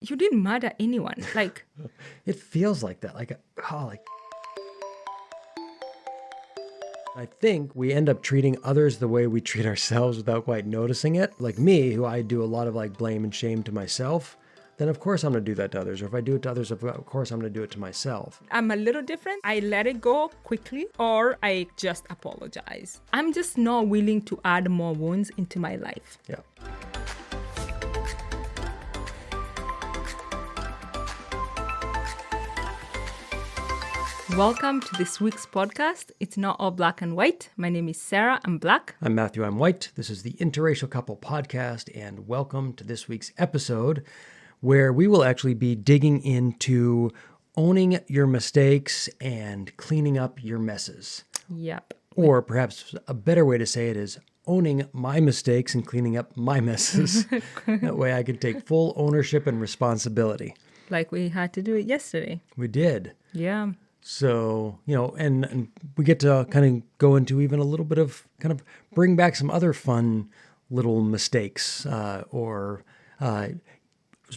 You didn't murder anyone. Like, It feels like that. I think we end up treating others the way we treat ourselves without quite noticing it. Like me, who I do a lot of like blame and shame to myself, then of course I'm going to do that to others. Or if I do it to others, of course I'm going to do it to myself. I'm a little different. I let it go quickly or I just apologize. I'm just not willing to add more wounds into my life. Yeah. Welcome to this week's podcast. It's not all black and white. My name is Cera. I'm black. I'm Matthew. I'm white. This is the Interracial Couple Podcast, and welcome to this week's episode where we will actually be digging into owning your mistakes and cleaning up your messes. Yep. Or perhaps a better way to say it is owning my mistakes and cleaning up my messes. That way I can take full ownership and responsibility. Like we had to do it yesterday. We did. Yeah. So, and we get to kind of go into even a little bit of kind of bring back some other fun little mistakes or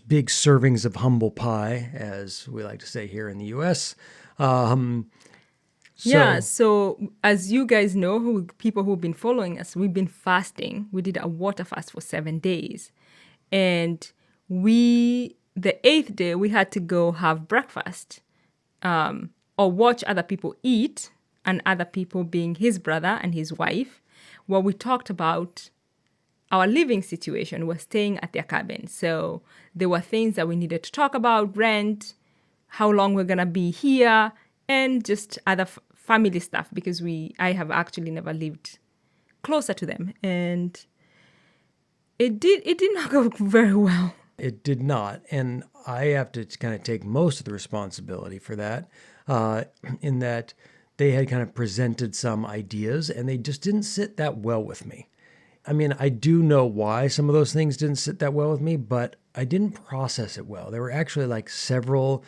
big servings of humble pie, as we like to say here in the U.S. So as you guys know, people who've been following us, we've been fasting. We did a water fast for 7 days. And the 8th day, we had to go have breakfast. Or watch other people eat, and other people being his brother and his wife. Well, we talked about our living situation. We're staying at their cabin. So there were things that we needed to talk about, rent, how long we're going to be here, and just other family stuff, because I have actually never lived closer to them. And it did not go very well. It did not. And I have to kind of take most of the responsibility for that. In that they had kind of presented some ideas and they just didn't sit that well with me. I mean, I do know why some of those things didn't sit that well with me, but I didn't process it well. There were actually like 2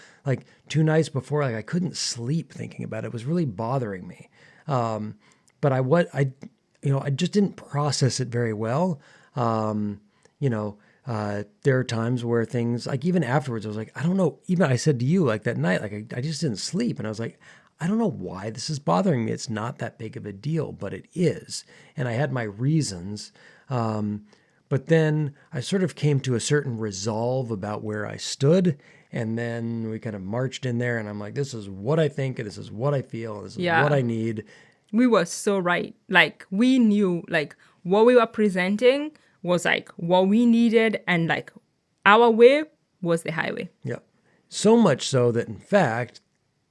nights before, I couldn't sleep thinking about it. It was really bothering me. But I just didn't process it very well. There are times where things, like even afterwards, I was like, I don't know, even I said to you, like that night, I just didn't sleep. And I was like, I don't know why this is bothering me. It's not that big of a deal, but it is. And I had my reasons. But then I sort of came to a certain resolve about where I stood. And then we kind of marched in there and I'm like, this is what I think. And this is what I feel. And this is what I need. We were so right. Like we knew like what we were presenting was like what we needed, and like our way was the highway. Yeah. So much so that in fact,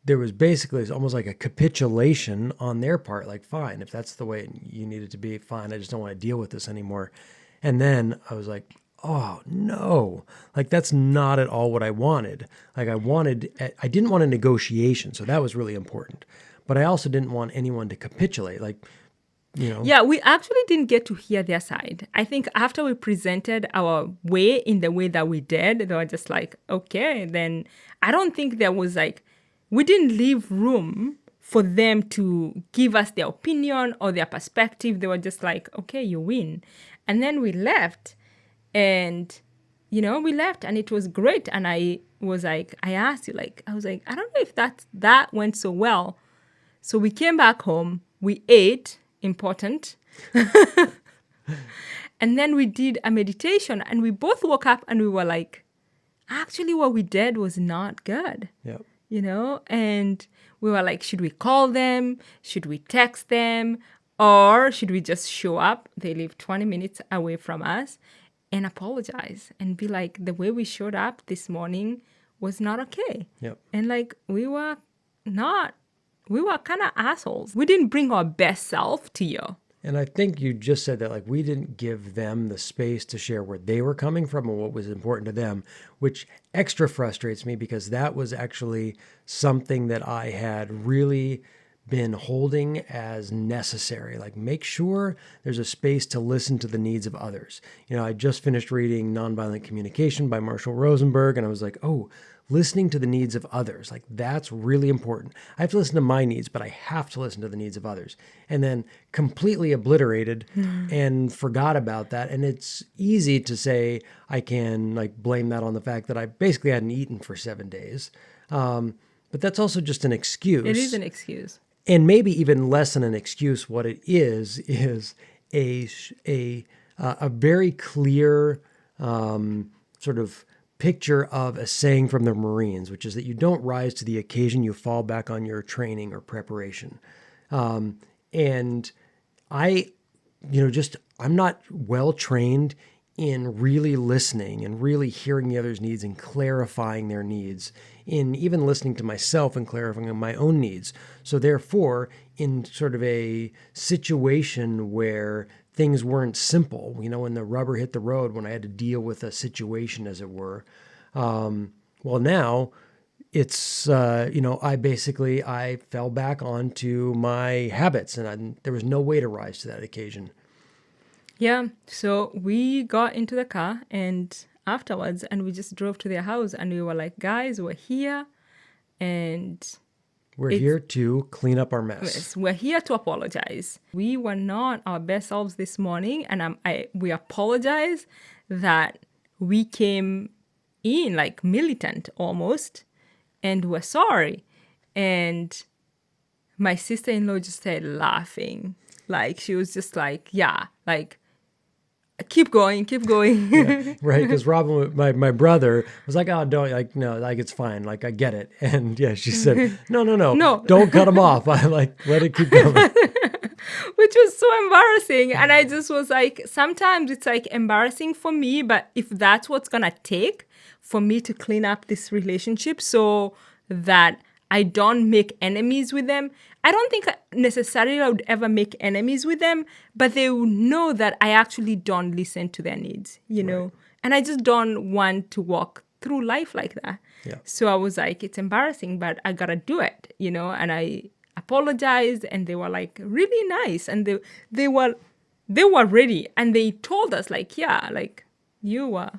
there was basically almost like a capitulation on their part. Like, fine, if that's the way you need it to be, fine. I just don't want to deal with this anymore. And then I was like, oh no, like that's not at all what I wanted. Like I didn't want a negotiation. So that was really important. But I also didn't want anyone to capitulate. Yeah, we actually didn't get to hear their side. I think after we presented our way in the way that we did, they were just like, okay, then I don't think there was we didn't leave room for them to give us their opinion or their perspective. They were just like, okay, you win. And then we left and it was great. And I was like, I asked you, I was like, I don't know if that went so well. So we came back home, we ate. Important. And then we did a meditation and we both woke up and we were like, actually what we did was not good. Yep. And we were like, should we call them? Should we text them? Or should we just show up? They live 20 minutes away from us and apologize and be like, the way we showed up this morning was not okay. Yep. And we were kind of assholes. We didn't bring our best self to you. And I think you just said that, we didn't give them the space to share where they were coming from and what was important to them, which extra frustrates me because that was actually something that I had really been holding as necessary. Like, make sure there's a space to listen to the needs of others. I just finished reading Nonviolent Communication by Marshall Rosenberg, and I was like, oh, listening to the needs of others, like that's really important. I have to listen to my needs, but I have to listen to the needs of others. And then completely obliterated and forgot about that. And it's easy to say I can like blame that on the fact that I basically hadn't eaten for 7 days. But that's also just an excuse. It is an excuse. And maybe even less than an excuse. What it is a very clear sort of picture of a saying from the Marines, which is that you don't rise to the occasion, you fall back on your training or preparation. And I'm not well trained in really listening and really hearing the other's needs and clarifying their needs, in even listening to myself and clarifying my own needs. So therefore, in sort of a situation where things weren't simple, when the rubber hit the road, when I had to deal with a situation, as it were. Well, now it's, I fell back onto my habits, and there was no way to rise to that occasion. Yeah. So we got into the car and afterwards, and we just drove to their house, and we were like, guys, we're here. And we're here to clean up our mess. Yes, we're here to apologize. We were not our best selves this morning, and we apologize that we came in like militant almost, and we're sorry. And my sister-in-law just started laughing. Like, she was just like, yeah, like, keep going. Yeah, right, because Robin, my brother, was like, oh, don't, like, no, like, it's fine, like, I get it. And yeah, she said, no, don't cut him off. I like, let it keep going. Which was so embarrassing. And I just was like, sometimes it's like embarrassing for me, but if that's what's gonna take for me to clean up this relationship so that I don't make enemies with them, I don't think necessarily I would ever make enemies with them, but they will know that I actually don't listen to their needs, know? And I just don't want to walk through life like that. Yeah. So I was like, it's embarrassing, but I gotta do it, and I apologized, and they were like really nice, and they were ready, and they told us like, yeah, like you were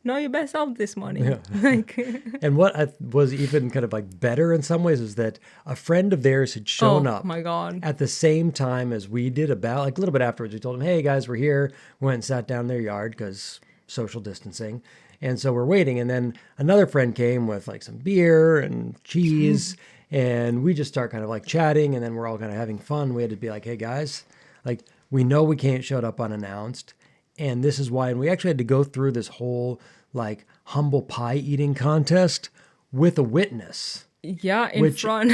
know your best self this morning. Yeah. Like, and what was even kind of like better in some ways is that a friend of theirs had shown up my God. at the same time as we did, about like a little bit afterwards. We told them, hey guys, we're here. We went and sat down in their yard because social distancing. And so we're waiting. And then another friend came with like some beer and cheese. And we just start kind of like chatting, and then we're all kind of having fun. We had to be like, hey guys, like, we know we can't show up unannounced. And this is why. And we actually had to go through this whole like humble pie eating contest with a witness. Yeah, in front.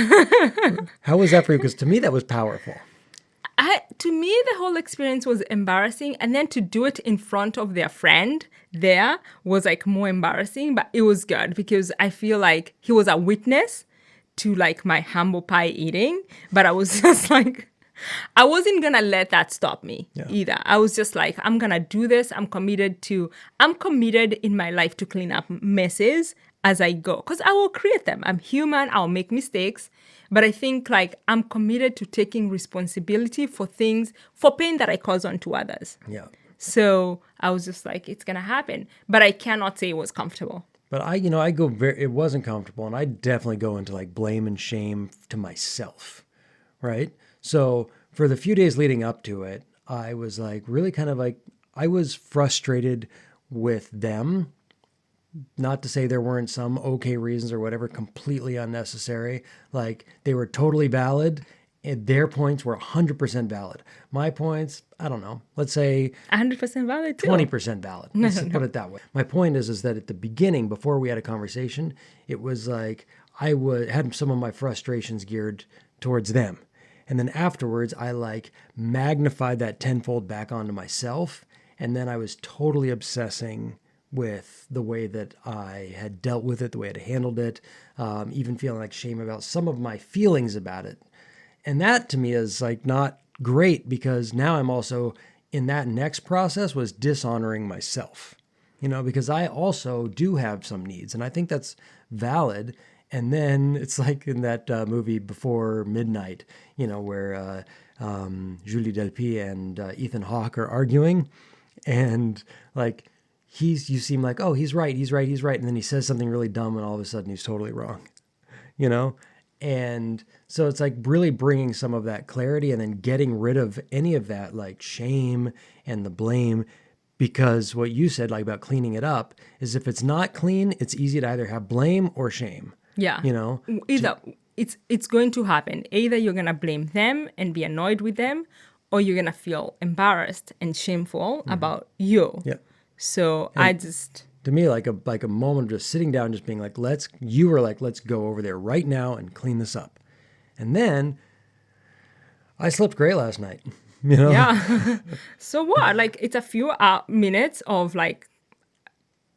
How was that for you? Because to me, that was powerful. To me, the whole experience was embarrassing. And then to do it in front of their friend there was like more embarrassing. But it was good because I feel like he was a witness to like my humble pie eating. But I was just like, I wasn't going to let that stop me either. I was just like, I'm going to do this. I'm committed in my life to clean up messes as I go, because I will create them. I'm human. I'll make mistakes. But I think like I'm committed to taking responsibility for pain that I cause onto others. Yeah. So I was just like, it's going to happen. But I cannot say it was comfortable. But it wasn't comfortable. And I definitely go into like blame and shame to myself. Right. So for the few days leading up to it, I was like really kind of like, I was frustrated with them. Not to say there weren't some okay reasons or whatever, completely unnecessary. Like, they were totally valid, and their points were 100% valid. My points, I don't know, let's say 100% valid too. 20% valid. Let's put it that way. My point is that at the beginning, before we had a conversation, it was like I had some of my frustrations geared towards them. And then afterwards, I like magnified that tenfold back onto myself. And then I was totally obsessing with the way that I had dealt with it, the way I'd handled it, even feeling like shame about some of my feelings about it. And that to me is like not great, because now I'm also in that next process was dishonoring myself, because I also do have some needs, and I think that's valid. And then it's like in that movie Before Midnight, where Julie Delpy and Ethan Hawke are arguing, and like you seem like, oh, he's right, and then he says something really dumb, and all of a sudden he's totally wrong, And so it's like really bringing some of that clarity and then getting rid of any of that like shame and the blame. Because what you said, like about cleaning it up, is if it's not clean, it's easy to either have blame or shame. Yeah. Either it's going to happen. Either you're gonna blame them and be annoyed with them, or you're gonna feel embarrassed and shameful about you. Yeah. So to me, like a moment of just sitting down, just being like, let's go over there right now and clean this up. And then I slept great last night. Yeah. So what? Like, it's a few minutes of like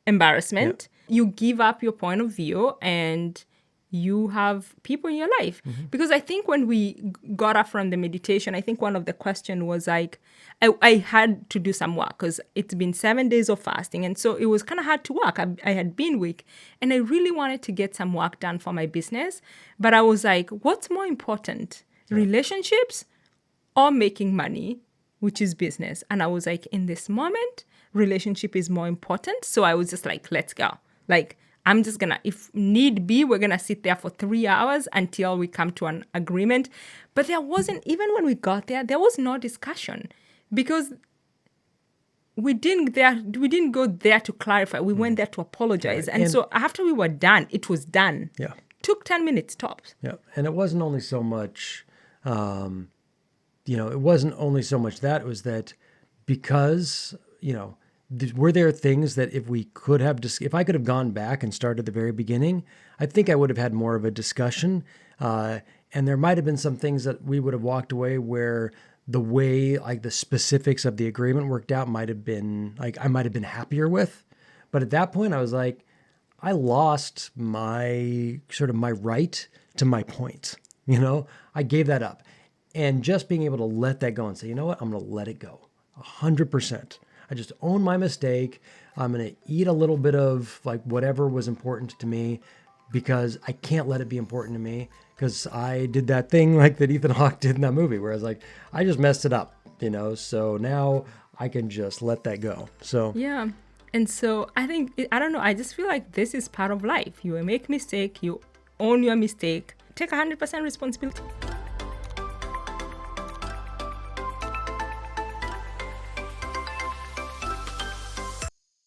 embarrassment. Yeah. You give up your point of view and you have people in your life. Mm-hmm. Because I think when we got up from the meditation, I think one of the questions was like, I had to do some work because it's been 7 days of fasting. And so it was kind of hard to work. I had been weak and I really wanted to get some work done for my business. But I was like, what's more important? Yeah. Relationships or making money, which is business? And I was like, in this moment, relationship is more important. So I was just like, let's go. Like, I'm just gonna, if need be, we're gonna sit there for 3 hours until we come to an agreement. But there wasn't, even when we got there was no discussion because we didn't go there to clarify. We went there to apologize. Right. And so after we were done, it was done. Yeah. Took 10 minutes tops. Yeah. And it wasn't only so much, it wasn't only so much that, it was that because, were there things that if I could have gone back and started at the very beginning, I think I would have had more of a discussion. And there might have been some things that we would have walked away where the way, like the specifics of the agreement worked out might have been, like, I might have been happier with. But at that point, I was like, I lost my right to my point. I gave that up. And just being able to let that go and say, you know what, I'm going to let it go 100%. I just own my mistake. I'm going to eat a little bit of like whatever was important to me because I can't let it be important to me because I did that thing like that Ethan Hawke did in that movie where I was like, I just messed it up, so now I can just let that go. So yeah. And so I think, I don't know, I just feel like this is part of life. You make mistake, you own your mistake, take 100% responsibility.